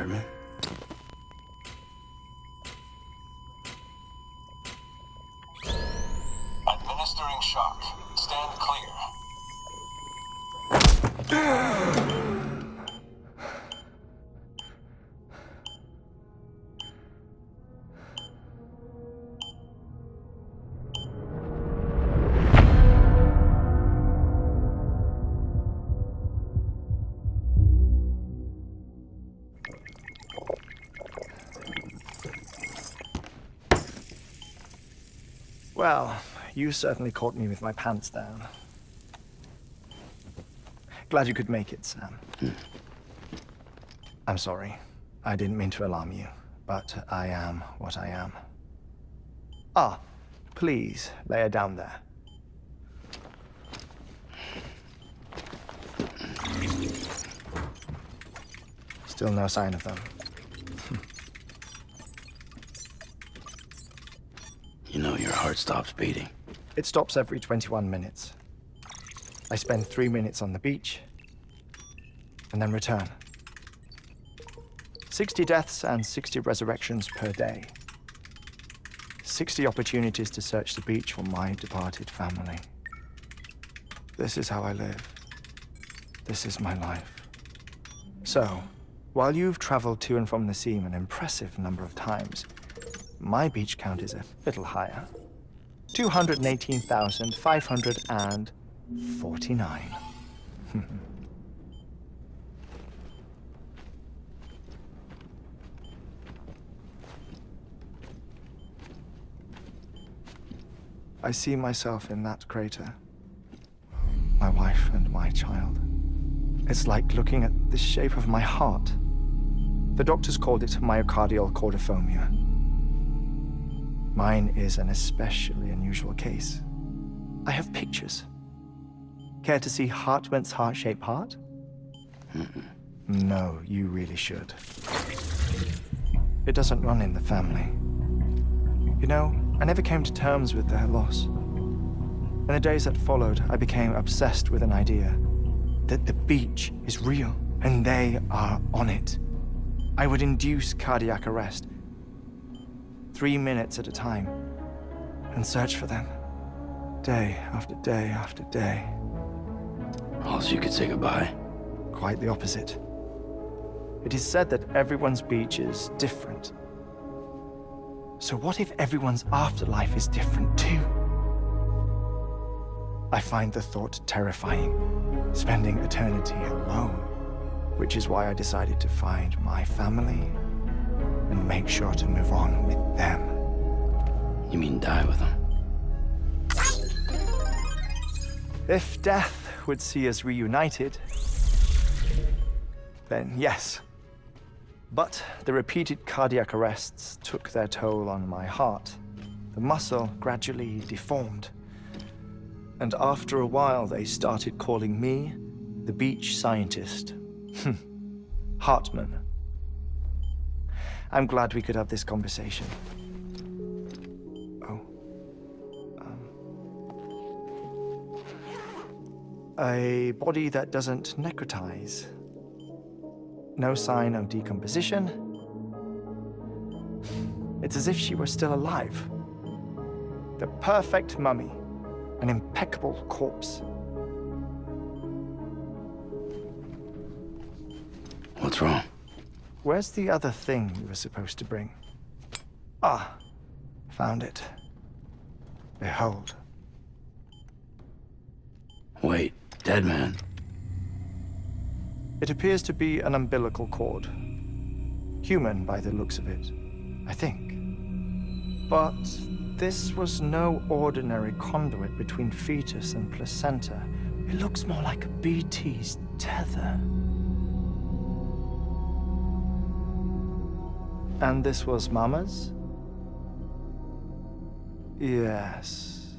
compartment. Administering shock. Stand clear. Well, you certainly caught me with my pants down. Glad you could make it, Sam. I'm sorry. I didn't mean to alarm you, but I am what I am. Ah, please, lay her down there. Still no sign of them. You know your heart stops beating. It stops every 21 minutes. I spend 3 minutes on the beach, and then return. 60 deaths and 60 resurrections per day. 60 opportunities to search the beach for my departed family. This is how I live. This is my life. So, while you've traveled to and from the sea an impressive number of times, my beach count is a little higher. 218,549. I see myself in that crater. My wife and my child. It's like looking at the shape of my heart. The doctors called it myocardial chordophobia. Mine is an especially unusual case. I have pictures. Care to see Hartman's heart-shaped heart? No, you really should. It doesn't run in the family. You know, I never came to terms with their loss. In the days that followed, I became obsessed with an idea that the beach is real and they are on it. I would induce cardiac arrest, 3 minutes at a time, and search for them, day after day after day. Also, you could say goodbye. Quite the opposite. It is said that everyone's beach is different. So what if everyone's afterlife is different too? I find the thought terrifying, spending eternity alone, which is why I decided to find my family and make sure to move on with them. You mean die with them? If death would see us reunited, then yes. But the repeated cardiac arrests took their toll on my heart. The muscle gradually deformed. And after a while, they started calling me the beach scientist. Hartman. I'm glad we could have this conversation. Oh. A body that doesn't necrotize. No sign of decomposition. It's as if she were still alive. The perfect mummy. An impeccable corpse. What's wrong? Where's the other thing you were supposed to bring? Ah, found it. Behold. Wait, dead man. It appears to be an umbilical cord. Human by the looks of it, I think. But this was no ordinary conduit between fetus and placenta. It looks more like a BT's tether. And this was Mama's? Yes.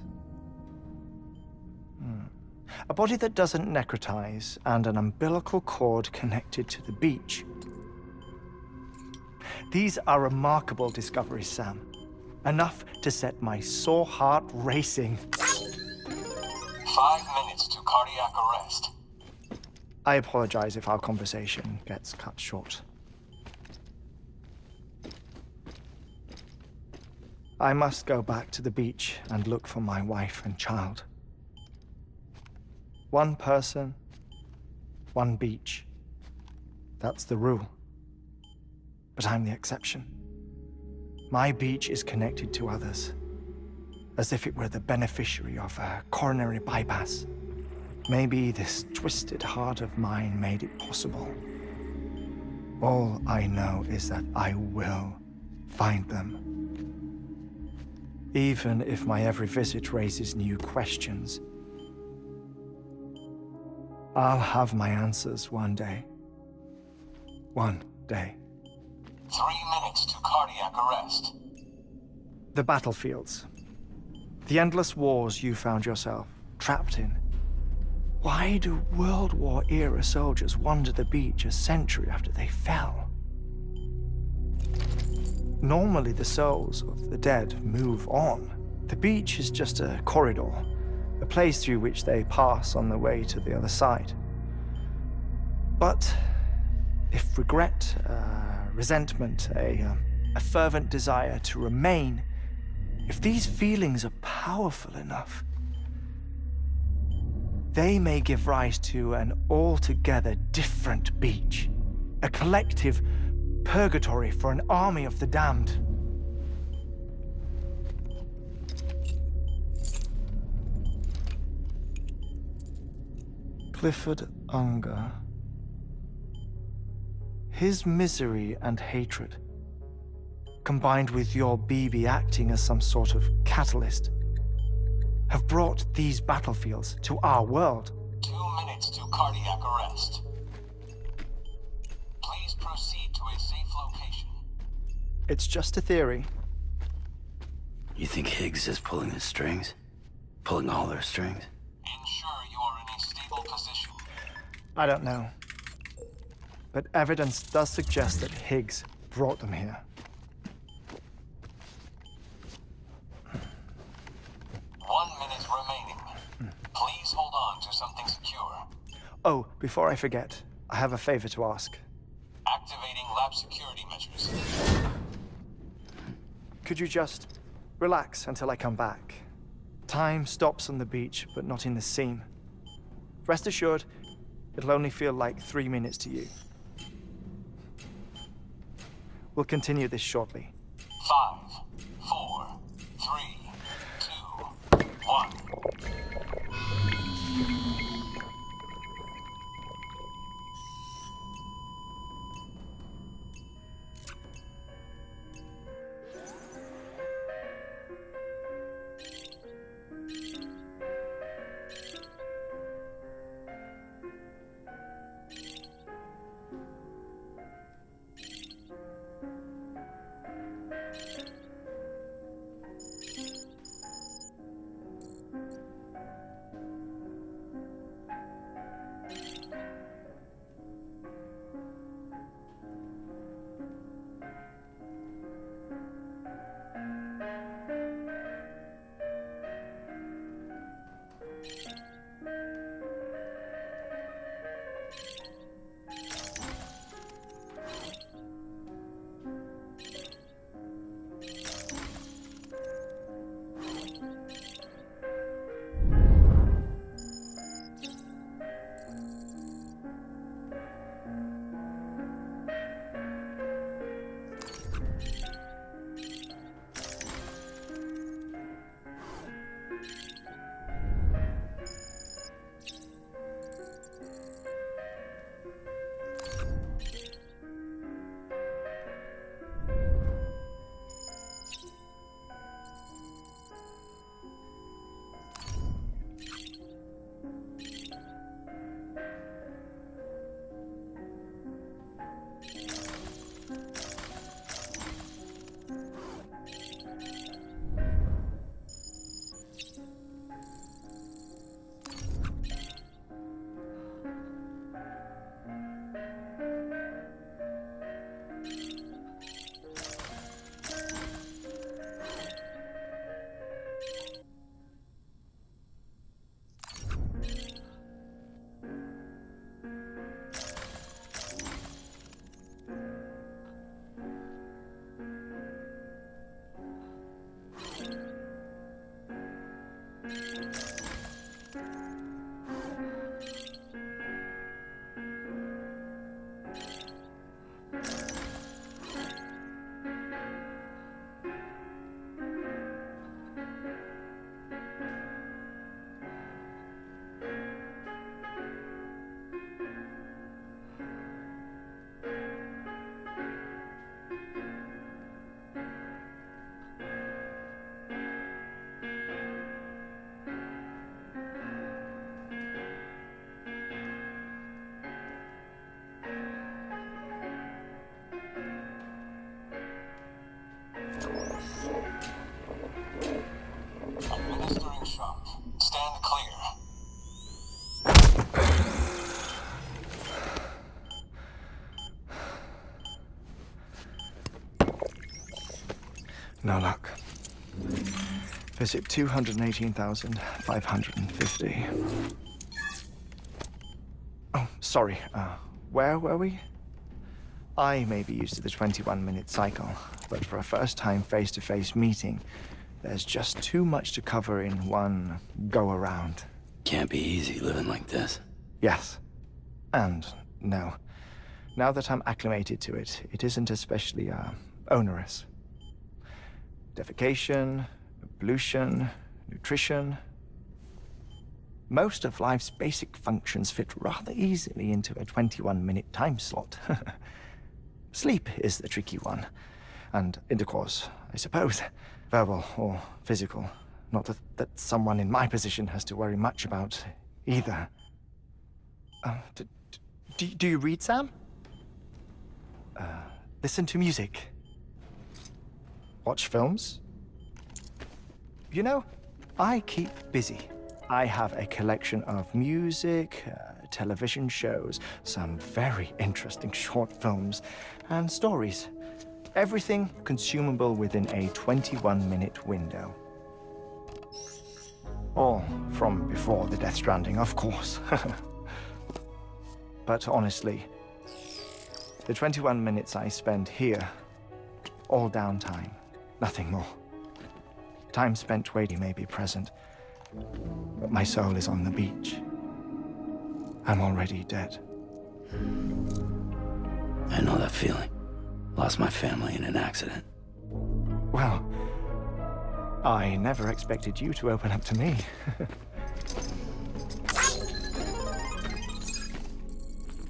A body that doesn't necrotize and an umbilical cord connected to the beach. These are remarkable discoveries, Sam. Enough to set my sore heart racing. 5 minutes to cardiac arrest. I apologize if our conversation gets cut short. I must go back to the beach and look for my wife and child. One person, one beach. That's the rule. But I'm the exception. My beach is connected to others, as if it were the beneficiary of a coronary bypass. Maybe this twisted heart of mine made it possible. All I know is that I will find them. Even if my every visit raises new questions, I'll have my answers one day. One day. 3 minutes to cardiac arrest. The battlefields. The endless wars you found yourself trapped in. Why do World War-era soldiers wander the beach a century after they fell? Normally, the souls of the dead move on. The beach is just a corridor, a place through which they pass on the way to the other side. But if regret, resentment, a fervent desire to remain, if these feelings are powerful enough, they may give rise to an altogether different beach, a collective purgatory for an army of the damned. Clifford Unger. His misery and hatred, combined with your BB acting as some sort of catalyst, have brought these battlefields to our world. 2 minutes to cardiac arrest. Please proceed to a safe location. It's just a theory. You think Higgs is pulling the strings? Pulling all their strings? Ensure you are in a stable position. I don't know. But evidence does suggest that Higgs brought them here. 1 minute remaining. Please hold on to something secure. Oh, before I forget, I have a favor to ask. Activating lab security measures. Could you just relax until I come back? Time stops on the beach, but not in the scene. Rest assured, it'll only feel like 3 minutes to you. We'll continue this shortly. 5, 4, 3, 2, 1. Administering shock. Stand clear. No luck. Visit 218,550. Oh, sorry. Where were we? I may be used to the 21-minute cycle, but for a first-time face-to-face meeting, there's just too much to cover in one go-around. Can't be easy living like this. Yes. And no. Now that I'm acclimated to it, it isn't especially, onerous. Defecation, pollution, nutrition. Most of life's basic functions fit rather easily into a 21-minute time slot. Sleep is the tricky one. And intercourse, I suppose. Verbal or physical. Not that someone in my position has to worry much about either. Do you read, Sam? Listen to music. Watch films? You know, I keep busy. I have a collection of music, television shows, some very interesting short films, and stories. Everything consumable within a 21-minute window. All from before the Death Stranding, of course. But honestly, the 21 minutes I spend here, all downtime, nothing more. Time spent waiting may be present, but my soul is on the beach. I'm already dead. I know that feeling. Lost my family in an accident. Well, I never expected you to open up to me.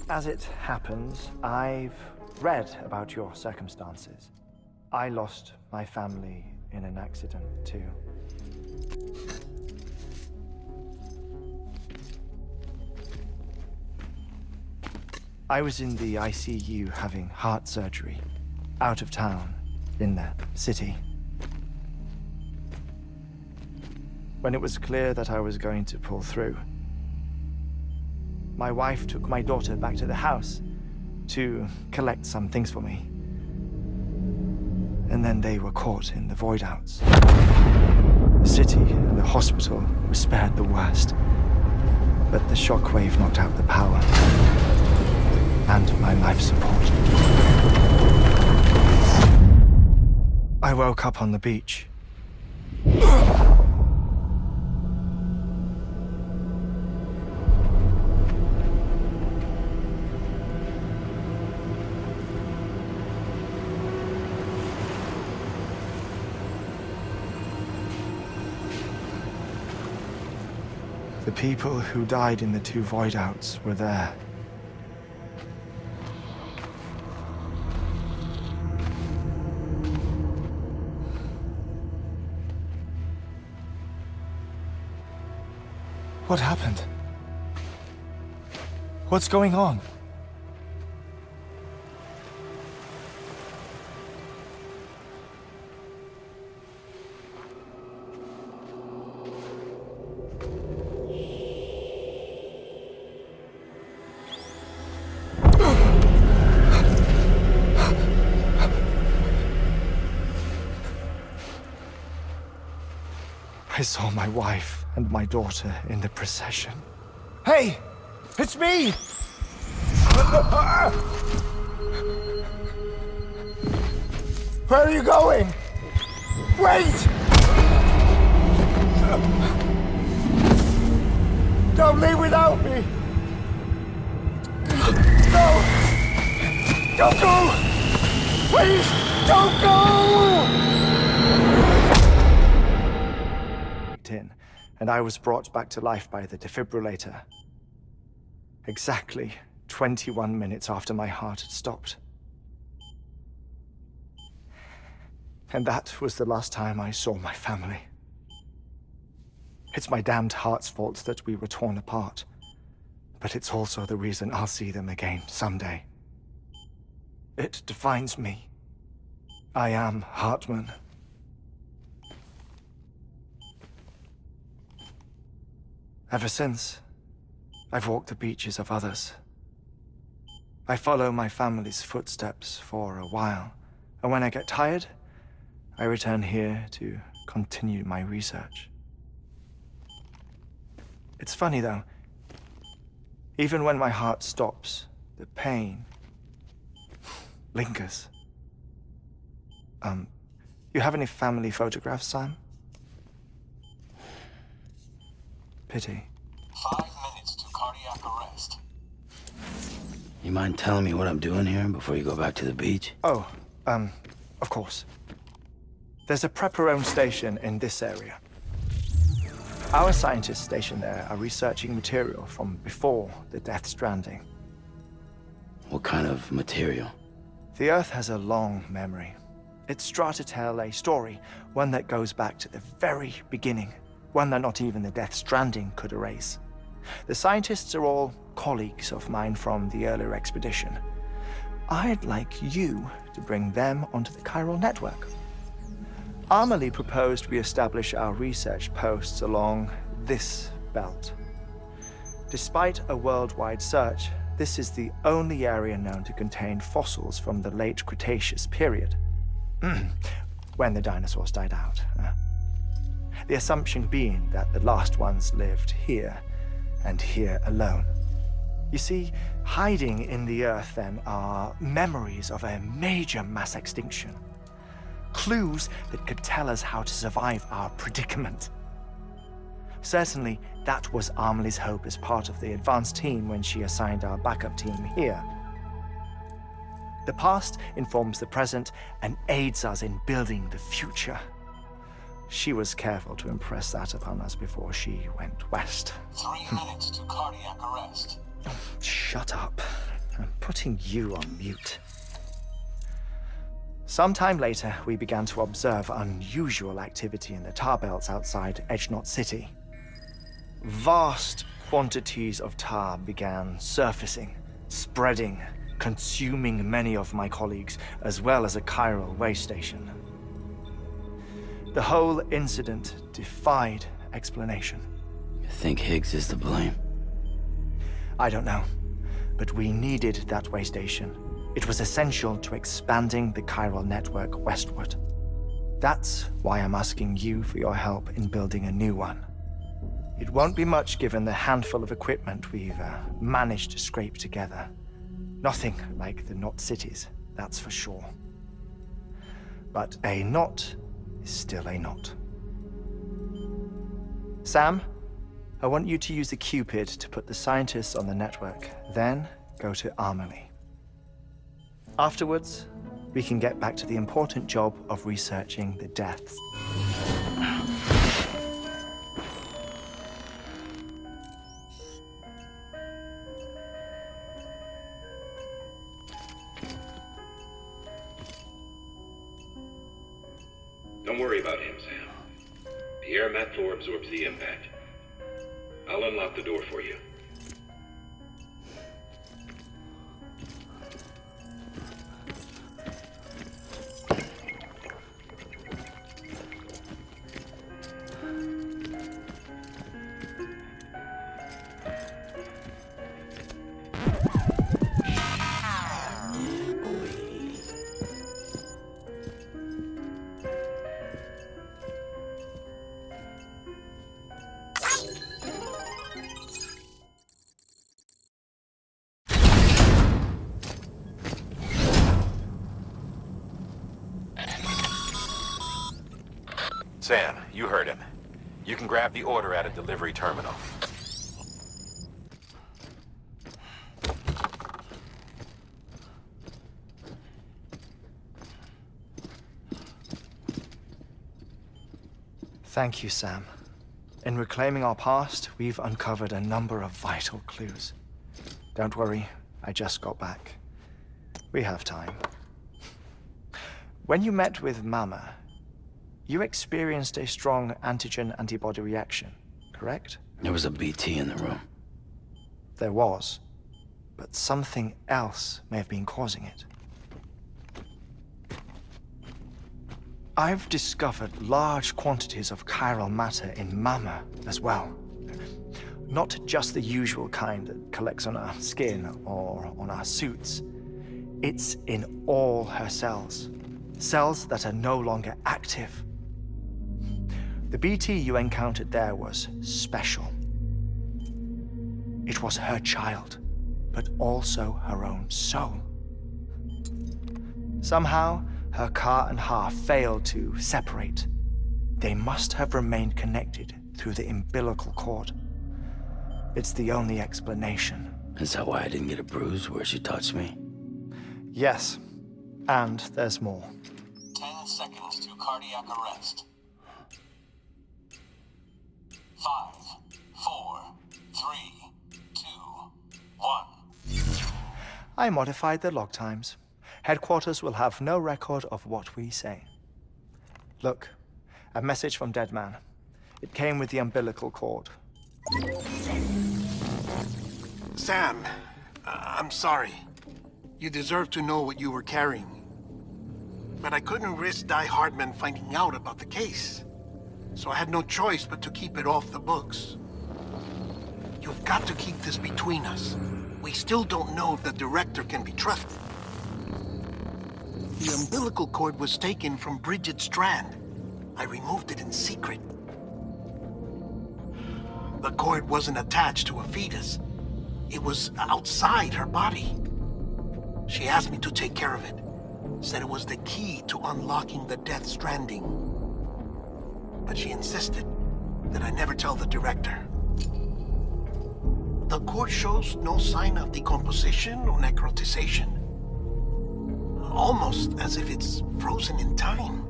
As it happens, I've read about your circumstances. I lost my family in an accident, too. I was in the ICU having heart surgery, out of town, in the city. When it was clear that I was going to pull through, my wife took my daughter back to the house to collect some things for me. And then they were caught in the void-outs. The city and the hospital were spared the worst, but the shockwave knocked out the power and my life support. I woke up on the beach. The people who died in the two void-outs were there. What happened? What's going on? I saw my wife and my daughter in the procession. Hey! It's me! Where are you going? Wait! Don't leave without me! No! Don't go! Please, don't go! And I was brought back to life by the defibrillator. Exactly 21 minutes after my heart had stopped. And that was the last time I saw my family. It's my damned heart's fault that we were torn apart. But it's also the reason I'll see them again someday. It defines me. I am Hartman. Ever since, I've walked the beaches of others. I follow my family's footsteps for a while, and when I get tired, I return here to continue my research. It's funny though, even when my heart stops, the pain lingers. You have any family photographs, Sam? Pity. 5 minutes to cardiac arrest. You mind telling me what I'm doing here before you go back to the beach? Oh, of course. There's a Prepperone station in this area. Our scientists stationed there are researching material from before the deathstranding. What kind of material? The Earth has a long memory. It's trying to tell a story, one that goes back to the very beginning, one that not even the deathstranding could erase. The scientists are all colleagues of mine from the earlier expedition. I'd like you to bring them onto the chiral network. Amelie proposed we establish our research posts along this belt. Despite a worldwide search, this is the only area known to contain fossils from the late Cretaceous period, when the dinosaurs died out. The assumption being that the last ones lived here, and here alone. You see, hiding in the Earth then are memories of a major mass extinction. Clues that could tell us how to survive our predicament. Certainly, that was Amelie's hope as part of the advanced team when she assigned our backup team here. The past informs the present and aids us in building the future. She was careful to impress that upon us before she went west. 3 minutes to cardiac arrest. Shut up. I'm putting you on mute. Sometime later, we began to observe unusual activity in the tar belts outside Edgenot City. Vast quantities of tar began surfacing, spreading, consuming many of my colleagues, as well as a chiral way station. The whole incident defied explanation. You think Higgs is to blame? I don't know, but we needed that way station. It was essential to expanding the chiral network westward. That's why I'm asking you for your help in building a new one. It won't be much given the handful of equipment we've managed to scrape together. Nothing like the knot cities, that's for sure. But a knot is still a knot. Sam, I want you to use the Cupid to put the scientists on the network, then go to Amelie. Afterwards, we can get back to the important job of researching the deaths. Don't worry about him, Sam. The air mat floor absorbs the impact. I'll unlock the door for you. Sam, you heard him. You can grab the order at a delivery terminal. Thank you, Sam. In reclaiming our past, we've uncovered a number of vital clues. Don't worry, I just got back. We have time. When you met with Mama, you experienced a strong antigen-antibody reaction, correct? There was a BT in the room. There was, but something else may have been causing it. I've discovered large quantities of chiral matter in Mama as well. Not just the usual kind that collects on our skin or on our suits. It's in all her cells. Cells that are no longer active. The BT you encountered there was special. It was her child, but also her own soul. Somehow, her car and half failed to separate. They must have remained connected through the umbilical cord. It's the only explanation. Is that why I didn't get a bruise where she touched me? Yes, and there's more. 10 seconds to cardiac arrest. 5, 4, 3, 2, 1. I modified the log times. Headquarters will have no record of what we say. Look, a message from Dead Man. It came with the umbilical cord. Sam, I'm sorry. You deserve to know what you were carrying. But I couldn't risk Die Hardman finding out about the case. So I had no choice but to keep it off the books. You've got to keep this between us. We still don't know if the director can be trusted. The umbilical cord was taken from Bridget Strand. I removed it in secret. The cord wasn't attached to a fetus. It was outside her body. She asked me to take care of it. Said it was the key to unlocking the deathstranding. But she insisted that I never tell the director. The cord shows no sign of decomposition or necrotization. Almost as if it's frozen in time.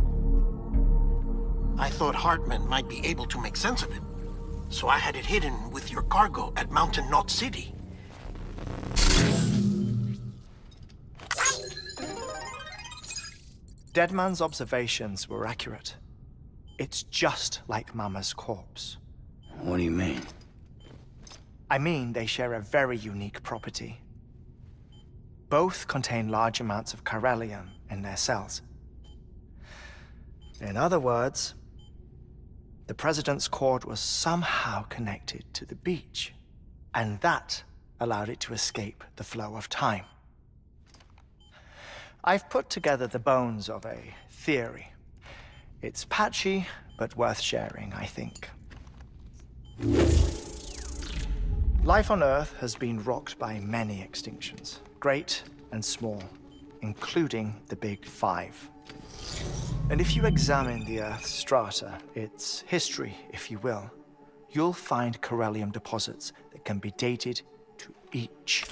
I thought Hartman might be able to make sense of it, so I had it hidden with your cargo at Mountain Knot City. Deadman's observations were accurate. It's just like Mama's corpse. What do you mean? I mean, they share a very unique property. Both contain large amounts of chiralium in their cells. In other words, the president's cord was somehow connected to the beach, and that allowed it to escape the flow of time. I've put together the bones of a theory. It's patchy, but worth sharing, I think. Life on Earth has been rocked by many extinctions, great and small, including the Big Five. And if you examine the Earth's strata, its history, if you will, you'll find chiralium deposits that can be dated to each.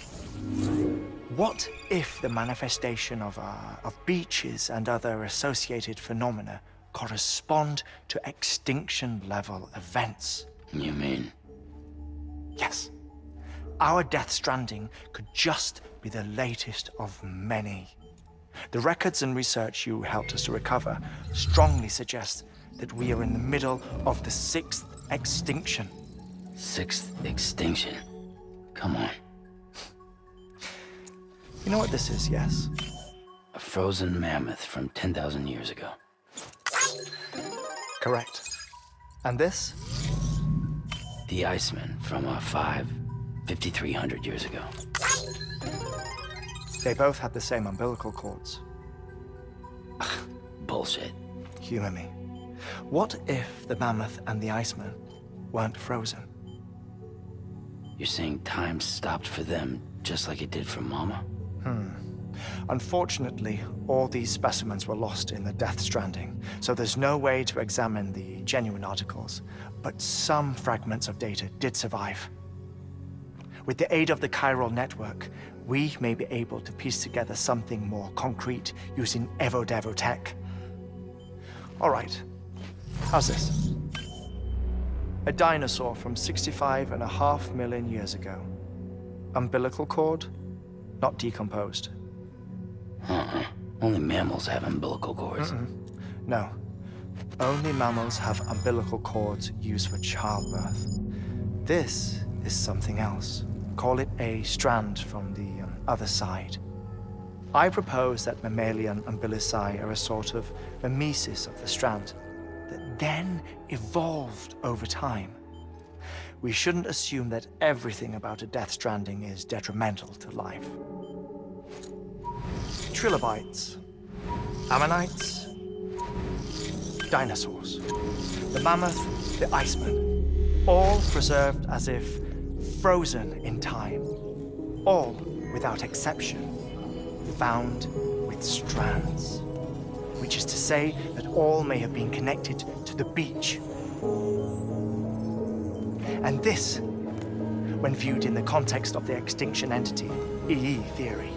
What if the manifestation of beaches and other associated phenomena correspond to extinction-level events? You mean? Yes. Our deathstranding could just be the latest of many. The records and research you helped us to recover strongly suggest that we are in the middle of the 6th extinction. 6th extinction? Come on. You know what this is, yes? A frozen mammoth from 10,000 years ago. Correct. And this? The Iceman from 5,300 years ago. They both had the same umbilical cords. Bullshit. Humor me. What if the mammoth and the Iceman weren't frozen? You're saying time stopped for them just like it did for Mama? Unfortunately, all these specimens were lost in the deathstranding, so there's no way to examine the genuine articles, but some fragments of data did survive. With the aid of the chiral network, we may be able to piece together something more concrete using Evo-Devo tech. All right, how's this? A dinosaur from 65.5 million years ago. Umbilical cord, not decomposed. Only mammals have umbilical cords. No. Only mammals have umbilical cords used for childbirth. This is something else. Call it a strand from the other side. I propose that mammalian umbilici are a sort of mimesis of the strand that then evolved over time. We shouldn't assume that everything about a death stranding is detrimental to life. Trilobites, ammonites, dinosaurs, the mammoth, the iceman, all preserved as if frozen in time, all without exception found with strands, which is to say that all may have been connected to the beach. And this, when viewed in the context of the extinction entity, EE theory,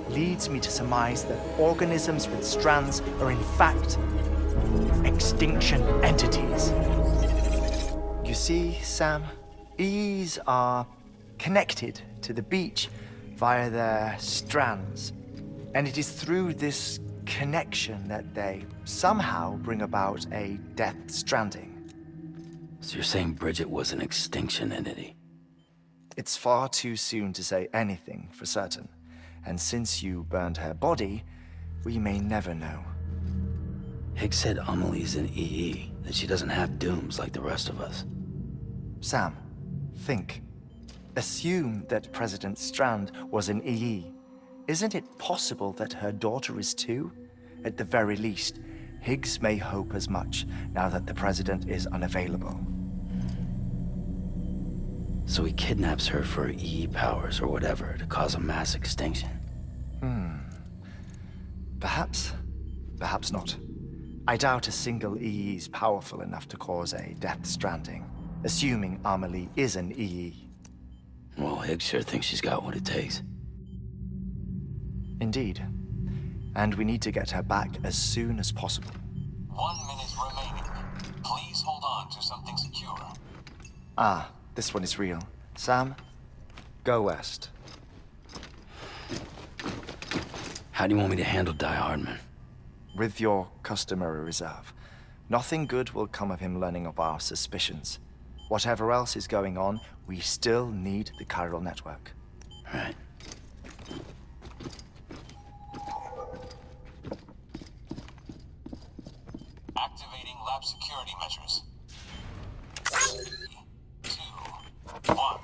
leads me to surmise that organisms with strands are in fact extinction entities. You see, Sam, EEs are connected to the beach via their strands, and it is through this connection that they somehow bring about a death stranding. So you're saying Bridget was an extinction entity? It's far too soon to say anything for certain, and since you burned her body, we may never know. Higgs said Amelie's an EE, that she doesn't have dooms like the rest of us. Sam, think. Assume that President Strand was an EE. Isn't it possible that her daughter is too? At the very least, Higgs may hope as much now that the president is unavailable. So he kidnaps her for EE powers or whatever to cause a mass extinction. Perhaps. Perhaps not. I doubt a single EE is powerful enough to cause a death stranding, assuming Amelie is an EE. Well, Higgs sure thinks she's got what it takes. Indeed. And we need to get her back as soon as possible. 1 minute remaining. Please hold on to something secure. Ah, this one is real. Sam, go west. How do you want me to handle Die Hardman? With your customary reserve. Nothing good will come of him learning of our suspicions. Whatever else is going on, we still need the chiral network. Right. Activating lab security measures. 3, 2, 1.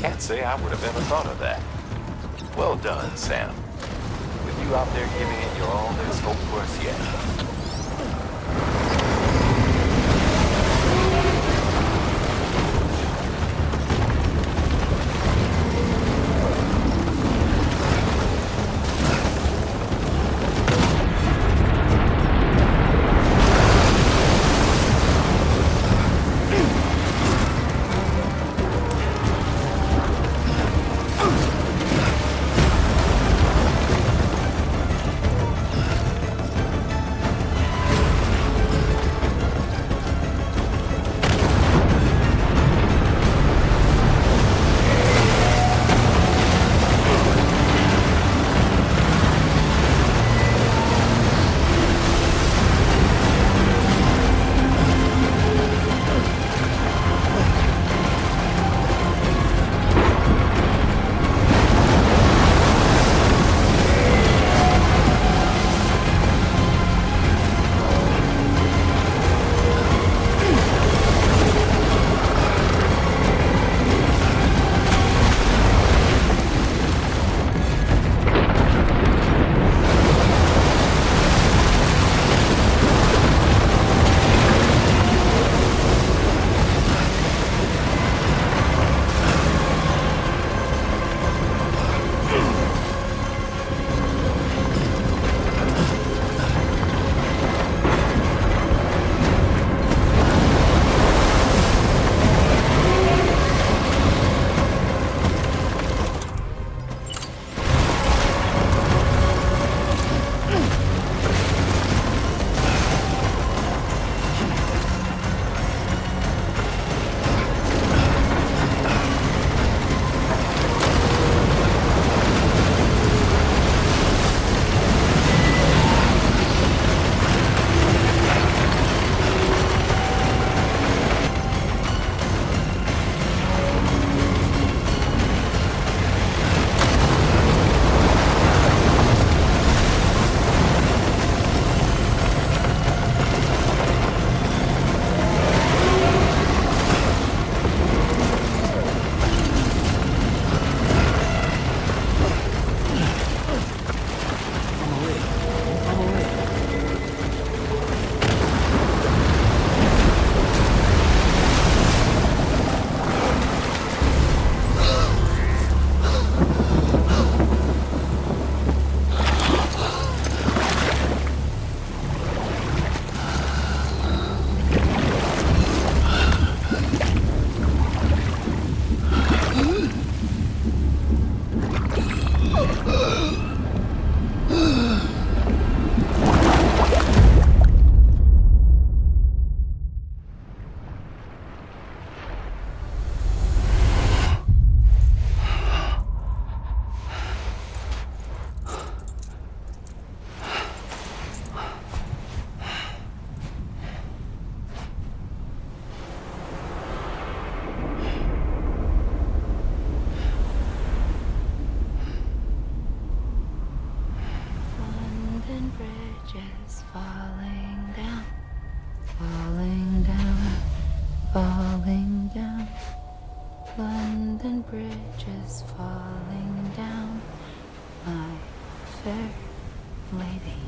Can't say I would have ever thought of that. Well done, Sam. With you out there giving it your all, there's hope for us yet. golden bridge is falling down, my fair lady.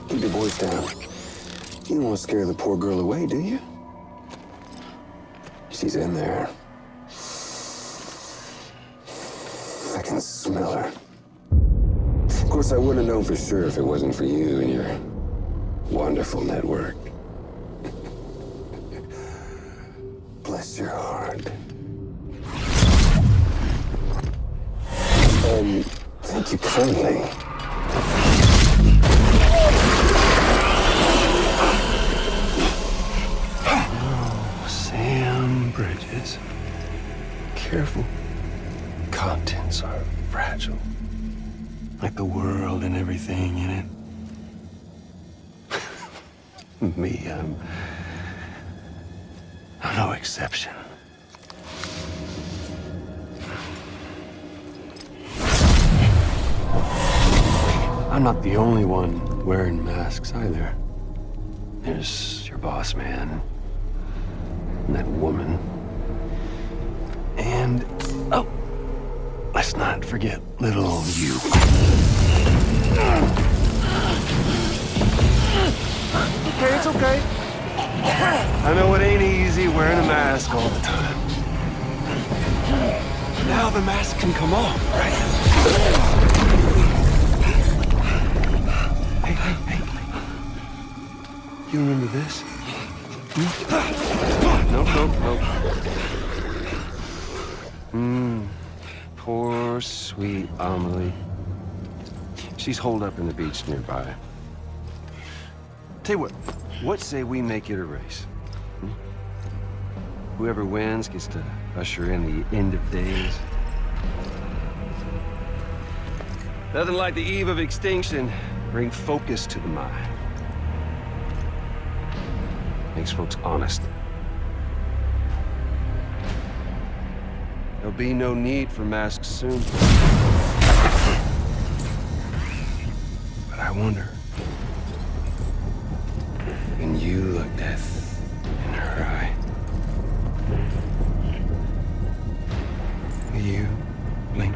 Keep your voice down. You don't want to scare the poor girl away, do you? She's in there. I can smell her. Of course, I wouldn't have known for sure if it wasn't for you and your wonderful network. Bless your heart. And thank you kindly. Oh, Sam Bridges. Careful. Contents are fragile. Like the world and everything in it. Me, I'm no exception. I'm not the only one wearing masks either. There's your boss man, and that woman, and, oh, let's not forget little old you. Okay, it's okay. I know it ain't easy wearing a mask all the time. Now the mask can come off, right? Hey. You remember this? Nope. Poor, sweet Amelie. She's holed up in the beach nearby. Tell you what say we make it a race? Whoever wins gets to usher in the end of days. Nothing like the eve of extinction. Bring focus to the mind. Makes folks honest. There'll be no need for masks soon. But I wonder, when you look death in her eye, will you blink?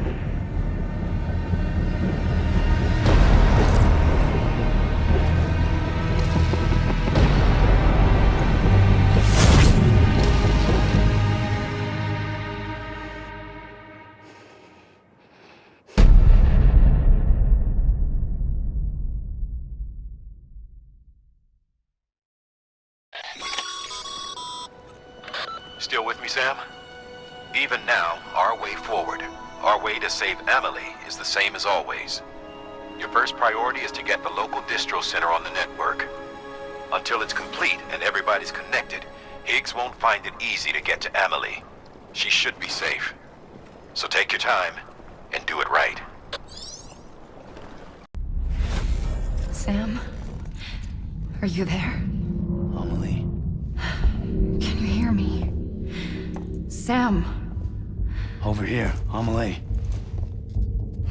Still with me, Sam? Even now, our way forward, our way to save Amelie is the same as always. Your first priority is to get the local distro center on the network. Until it's complete and everybody's connected, Higgs won't find it easy to get to Amelie. She should be safe. So take your time and do it right. Sam, are you there? Amelie. Can you hear me? Sam, Over here, Amelie.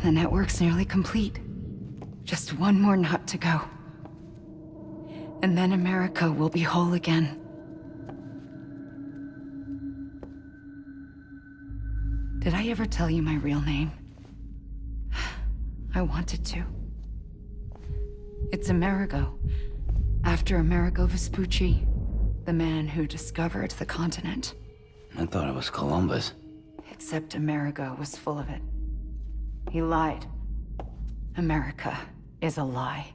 The network's nearly complete. Just one more knot to go. And then America will be whole again. Did I ever tell you my real name? I wanted to. It's Amerigo, after Amerigo Vespucci, the man who discovered the continent. I thought it was Columbus. Except Amerigo was full of it. He lied. America is a lie.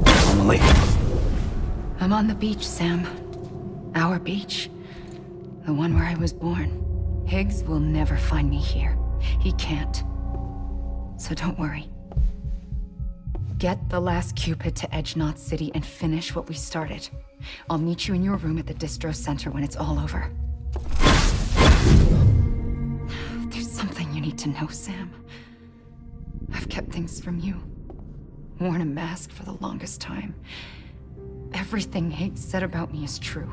Amelie. I'm on the beach, Sam. Our beach. The one where I was born. Higgs will never find me here. He can't. So don't worry. Get the last Cupid to Edge Knot City and finish what we started. I'll meet you in your room at the distro center when it's all over. There's something you need to know, Sam. I've kept things from you. Worn a mask for the longest time. Everything Higgs said about me is true.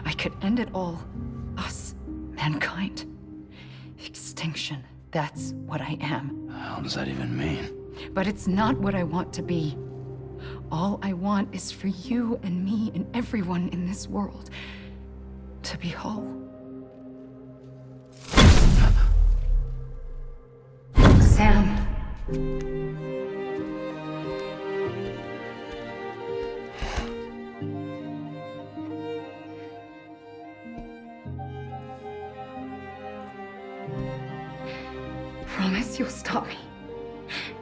I could end it all. Us. Mankind. Extinction. That's what I am. The hell does that even mean? But it's not what I want to be. All I want is for you and me and everyone in this world to be whole. Sam. Promise you'll stop me.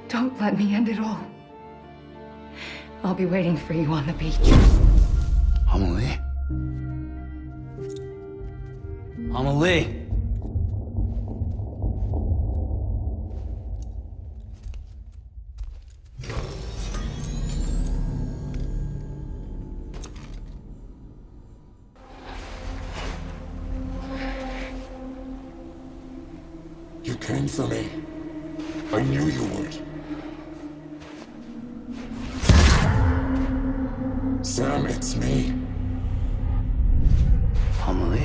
Don't let me end it all. I'll be waiting for you on the beach. Amelie? Amelie! You came for me. I knew you would. Sam, it's me. Amelie?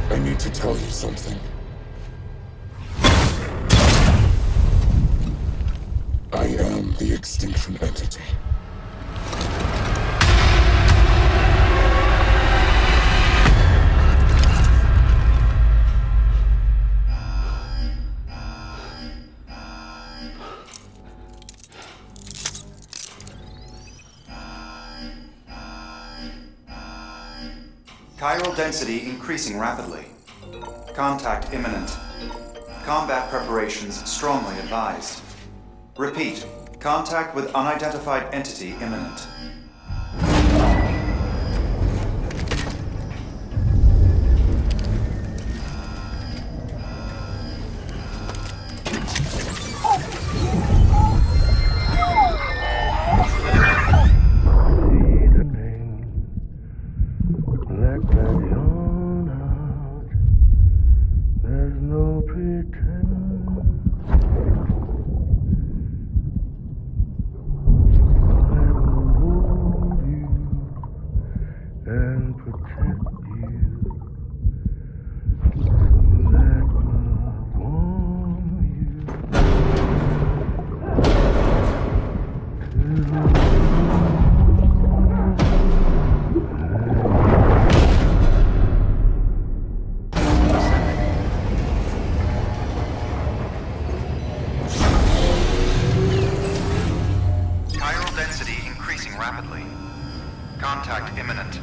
I need to tell you something. I am the extinction entity. Chiral density increasing rapidly. Contact imminent. Combat preparations strongly advised. Repeat, contact with unidentified entity imminent. Contact imminent.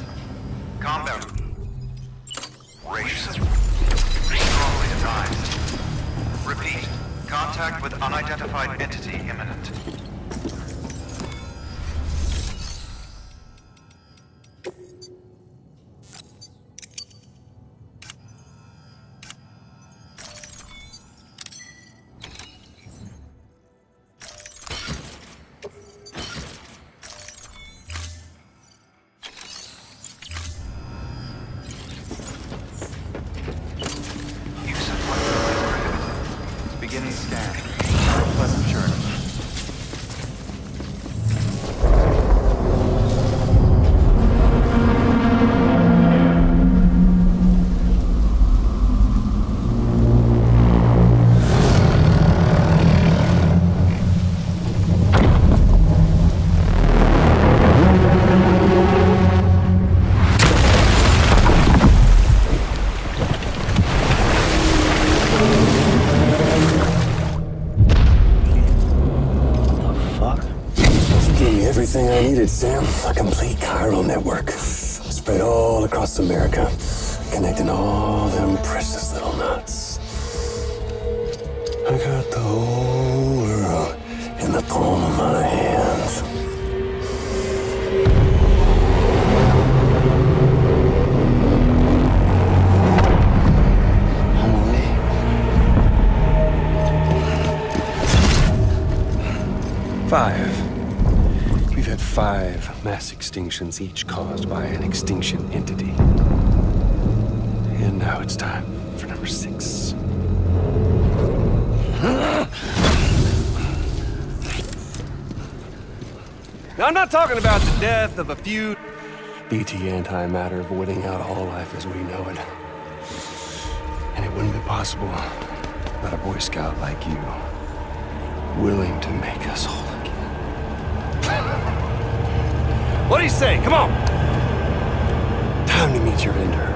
Combat race. Strongly advised. Repeat. Contact with unidentified entity imminent. created, Sam, a complete chiral network. Spread all across America, connecting all them precious little knots. I got the whole world in the palm of my hands. Five. We've had 5 mass extinctions, each caused by an extinction entity. And now it's time for number 6. Now, I'm not talking about the death of a few BT antimatter voiding out all life as we know it. And it wouldn't be possible without a Boy Scout like you, willing to make us whole again. What do you say? Come on! Time to meet your ender.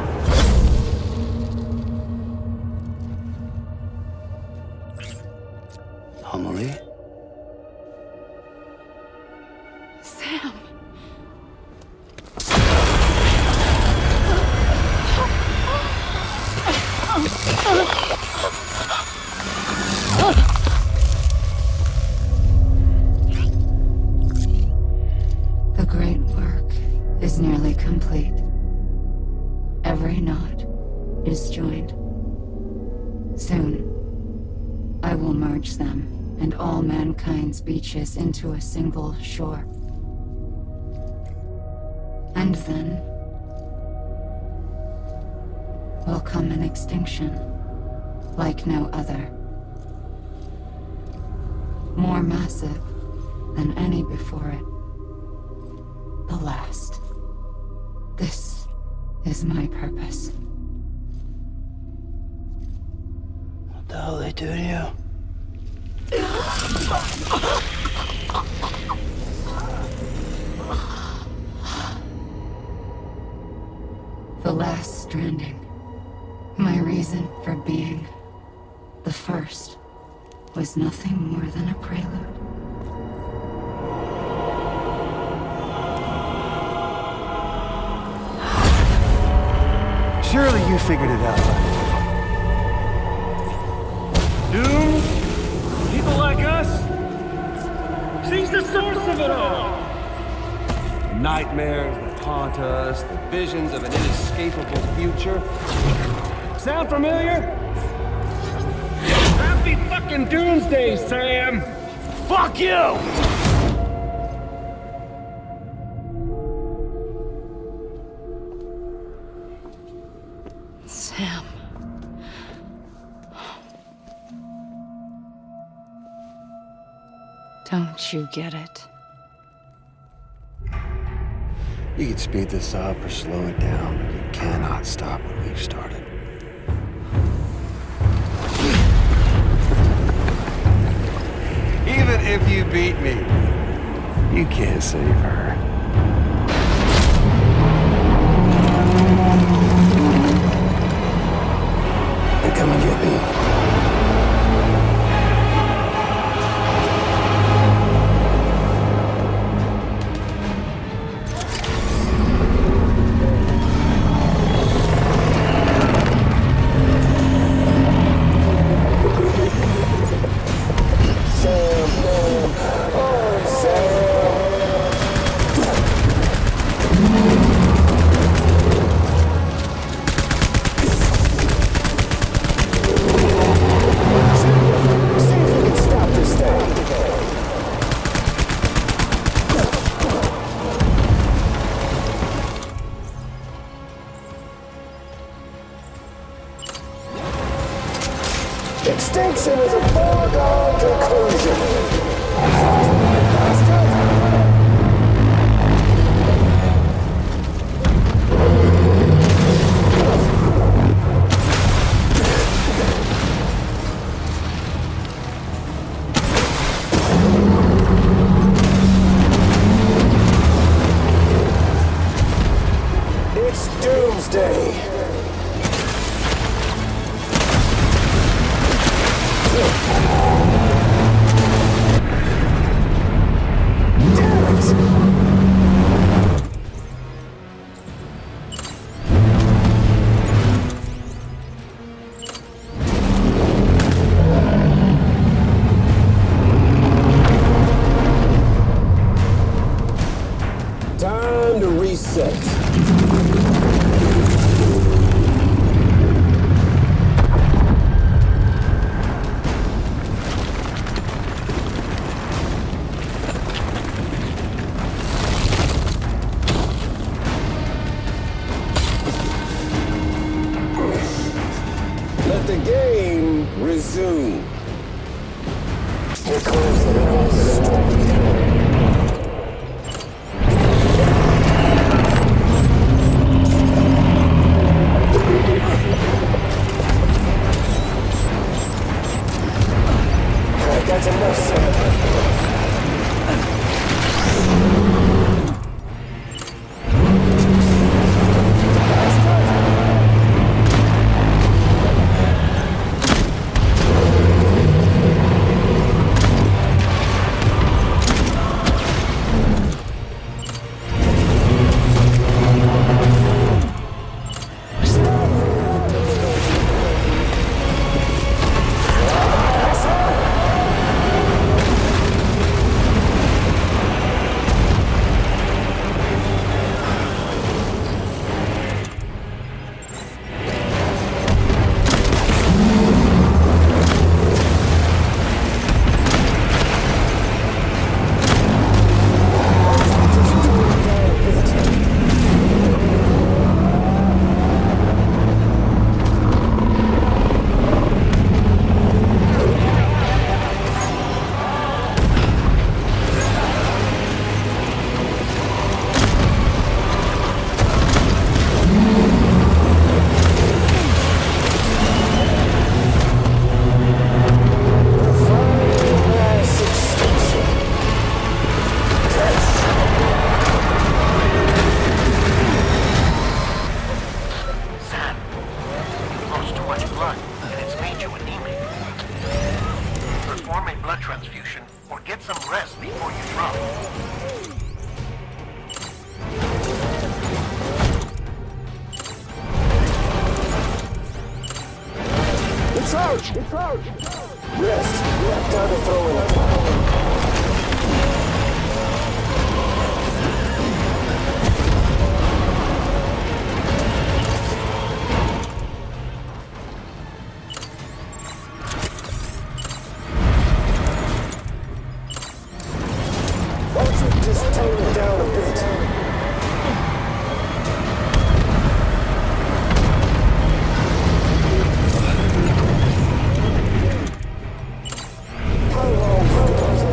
Homily? Sam. The great work is nearly complete. Every knot is joined. Soon, I will merge them and all mankind's beaches into a single shore. And then will come an extinction like no other. More massive than any before it. The last. This is my purpose. What the hell they do to you? The last stranding. My reason for being. The first was nothing more than a prelude. Surely you figured it out. Doomed? People like us? She's the source of it all! Nightmares that haunt us, the visions of an inescapable future. Sound familiar? Happy fucking doomsday, Sam! Fuck you! Sam. Don't you get it? You can speed this up or slow it down, but you cannot stop what we've started. Even if you beat me, you can't save her. They come and get me. Extinction is a foregone conclusion. It's doomsday. Damn it! the game resume. Here comes the last. That's enough, sir. How long does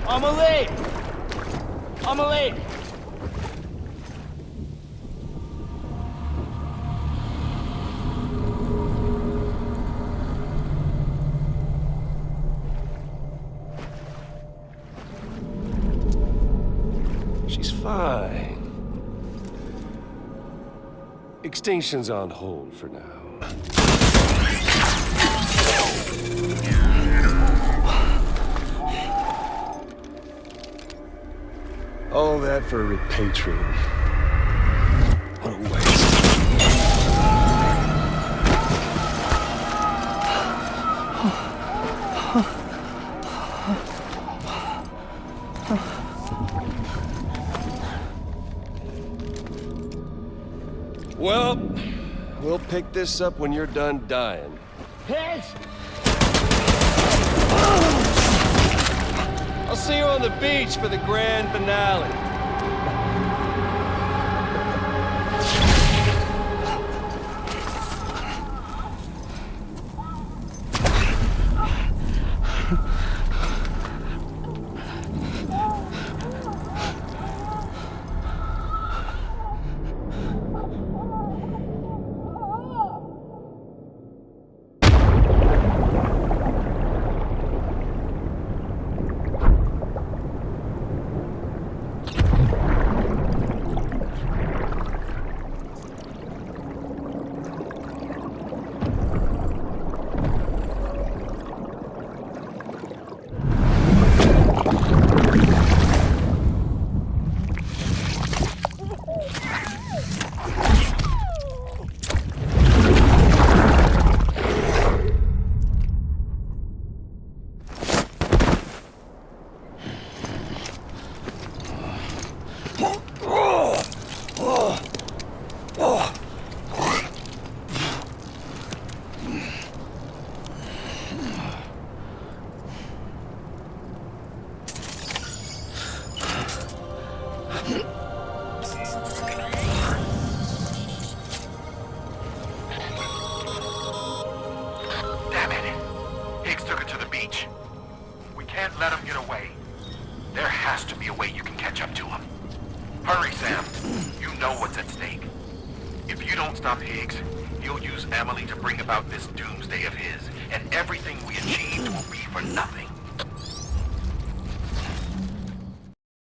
Amelie! Amelie! She's fine. Extinction's on hold for now. All that for repatriating. What a waste. Well, we'll pick this up when you're done dying. Higgs! I'll see you on the beach for the grand finale. Damn it! Higgs took it to the beach. We can't let him get away. There has to be a way you can catch up to him. Hurry, Sam. You know what's at stake. If you don't stop Higgs, he'll use Emily to bring about this doomsday of his, and everything we achieved will be for nothing.